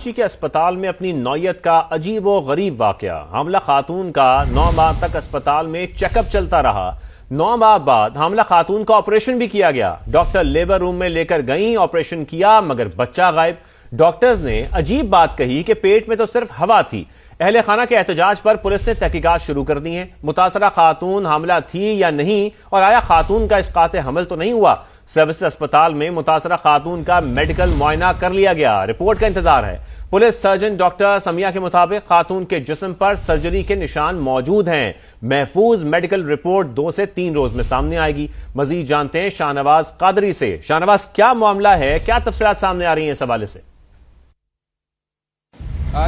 कराची के अस्पताल में अपनी नौयत का अजीब व गरीब वाकया। हामला खातून का 9 माह तक अस्पताल में चेकअप चलता रहा। 9 माह बाद हामला खातून का ऑपरेशन भी किया गया। डॉक्टर लेबर रूम में लेकर गई, ऑपरेशन किया, मगर बच्चा गायब। डॉक्टर्स ने अजीब बात कही कि पेट में तो सिर्फ हवा थी। अहले खाना के एहतजाज पर पुलिस ने तहकीकात शुरू कर दी है। मुतासरा खातून हामला थी या नहीं, और आया खातून का इसकात हमल तो नहीं हुआ। सर्विस अस्पताल में मुतासरा खातून का मेडिकल मुआयना कर लिया गया। रिपोर्ट का इंतजार है। पुलिस सर्जन डॉक्टर समिया के मुताबिक खातून के जिस्म पर सर्जरी के निशान मौजूद हैं। महफूज मेडिकल रिपोर्ट 2 से 3 रोज में सामने आएगी। मजीद जानते हैं शाहनवाज कादरी से। शाहनवाज, क्या मामला है, क्या तफसीलात सामने आ रही हैं इस हवाले से?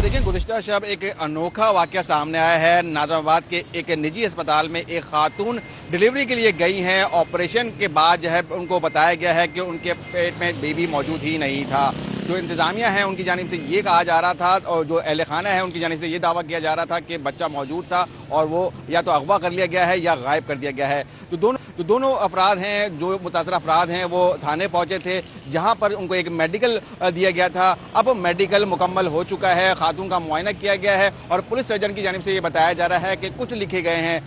देखिए, गुज़िश्ता शब एक अनोखा वाक़या सामने आया है। नाज़िमाबाद के एक निजी अस्पताल में एक खातून डिलीवरी के लिए गई हैं। ऑपरेशन के बाद जो है उनको बताया गया है कि उनके पेट में बेबी मौजूद ही नहीं था। जो इंतज़ामिया है उनकी जानिब से ये कहा जा रहा था, और जो अहले खाना है उनकी जानिब से ये दावा किया जा रहा था कि बच्चा मौजूद था और वो या तो अगवा कर लिया गया है या गायब कर दिया गया है। तो दोनों अफराद हैं, जो मुतासरा अफराद हैं, वो थाने पहुंचे थे, जहां पर उनको एक मेडिकल दिया गया था। अब मेडिकल मुकम्मल हो चुका है, खातून का मुआयना किया गया है और पुलिस सर्जन की जानिब से ये बताया जा रहा है कि कुछ लिखे गए हैं,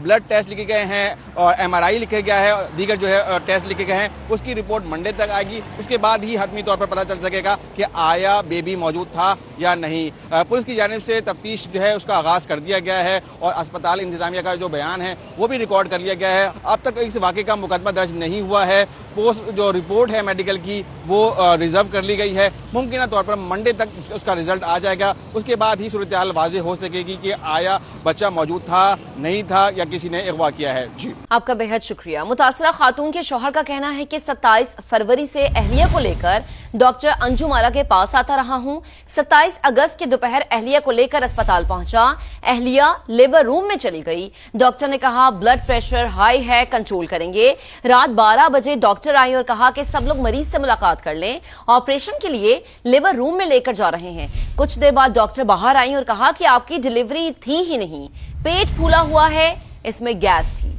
ब्लड टेस्ट लिखे गए हैं और MRI लिखे गया है, दीगर जो है टेस्ट लिखे गए हैं। उसकी रिपोर्ट मंडे तक आएगी। उसके बाद ही हतमी तौर पर पता चल सकेगा कि आया बेबी मौजूद था या नहीं। पुलिस की जानिब से तफ्तीश जो है उसका आगाज़ कर दिया गया है और अस्पताल इंतजामिया का जो बयान है वो भी रिकॉर्ड कर लिया गया है। अब तक इस वाक़े का मुकदमा दर्ज नहीं हुआ है। पोस्ट जो रिपोर्ट है मेडिकल की वो रिजर्व कर ली गई है। मुमकिन तौर पर मंडे तक उसका रिजल्ट आ जाएगा। उसके बाद ही सूरत हाल वाज़ेह हो सकेगी कि आया बच्चा मौजूद था, नहीं था, या किसी ने अगवा किया है। जी, आपका बेहद शुक्रिया। मुतासरा खातून के शौहर का कहना है कि 27 फरवरी से अहलिया को लेकर डॉक्टर अंजुम आरा के पास आता रहा हूं। 27 अगस्त की दोपहर अहलिया को लेकर अस्पताल पहुंचा। अहलिया लेबर रूम में चली गई। डॉक्टर ने कहा ब्लड प्रेशर हाई है, कंट्रोल करेंगे। रात 12 बजे डॉक्टर आई और कहा कि सब लोग मरीज से मुलाकात कर लें, ऑपरेशन के लिए लेबर रूम में लेकर जा रहे हैं। कुछ देर बाद डॉक्टर बाहर आई और कहा कि आपकी डिलीवरी थी ही नहीं, पेट फूला हुआ है, इसमें गैस थी।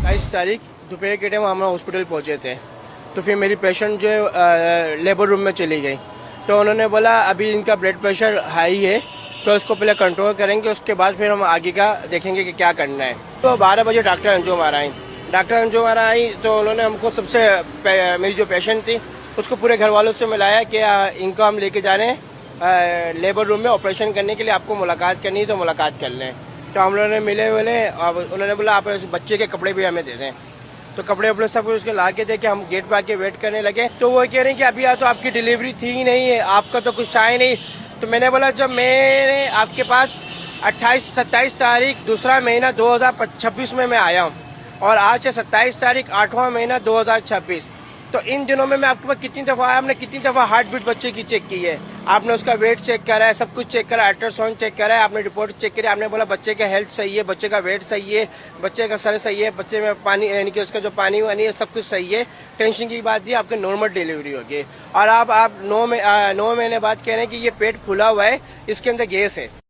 22 तारीख दोपहर के टाइम हम हॉस्पिटल पहुंचे थे, तो फिर मेरी पेशेंट जो लेबर रूम में चली गई। तो उन्होंने बोला अभी इनका ब्लड प्रेशर हाई है, तो उसको पहले कंट्रोल करेंगे, उसके बाद फिर हम आगे का देखेंगे कि क्या करना है। तो 12 बजे डॉक्टर अंजुम आरा आई। डॉक्टर अंजुम आरा आई तो उन्होंने हमको सबसे मेरी जो पेशेंट थी उसको पूरे घर वालों से मिलाया कि इनको हम लेके जा रहे हैं लेबर रूम में ऑपरेशन करने के लिए, आपको मुलाकात करनी है तो मुलाकात कर लें। तो हम लोगों ने मिले और उन्होंने बोला आप बच्चे के कपड़े भी हमें दे दें। तो कपड़े वपड़े सब उसके ला के थे कि हम गेट पे आके वेट करने लगे। तो वो कह रहे हैं कि अभी तो आपकी डिलीवरी थी ही नहीं है, आपका तो कुछ था ही नहीं। तो मैंने बोला जब मैंने आपके पास 27 तारीख 2रा महीना 2026 में मैं आया हूँ और आज है 27 तारीख 8वां महीना 2026, तो इन दिनों में मैं आपके पास कितनी दफा आया, आपने कितनी दफा हार्ट बीट बच्चे की चेक की है, आपने उसका वेट चेक करा है, सब कुछ चेक करा है, अल्ट्रासाउंड चेक करा है, आपने रिपोर्ट चेक करी, आपने बोला बच्चे का हेल्थ सही है, बच्चे का वेट सही है, बच्चे का सर सही है, बच्चे में पानी यानी कि उसका जो पानी वानी है सब कुछ सही है। टेंशन की बात थी, आपकी नॉर्मल डिलीवरी होगी। और आप 9 महीने बाद कह रहे हैं कि ये पेट फूला हुआ है, इसके अंदर गैस है।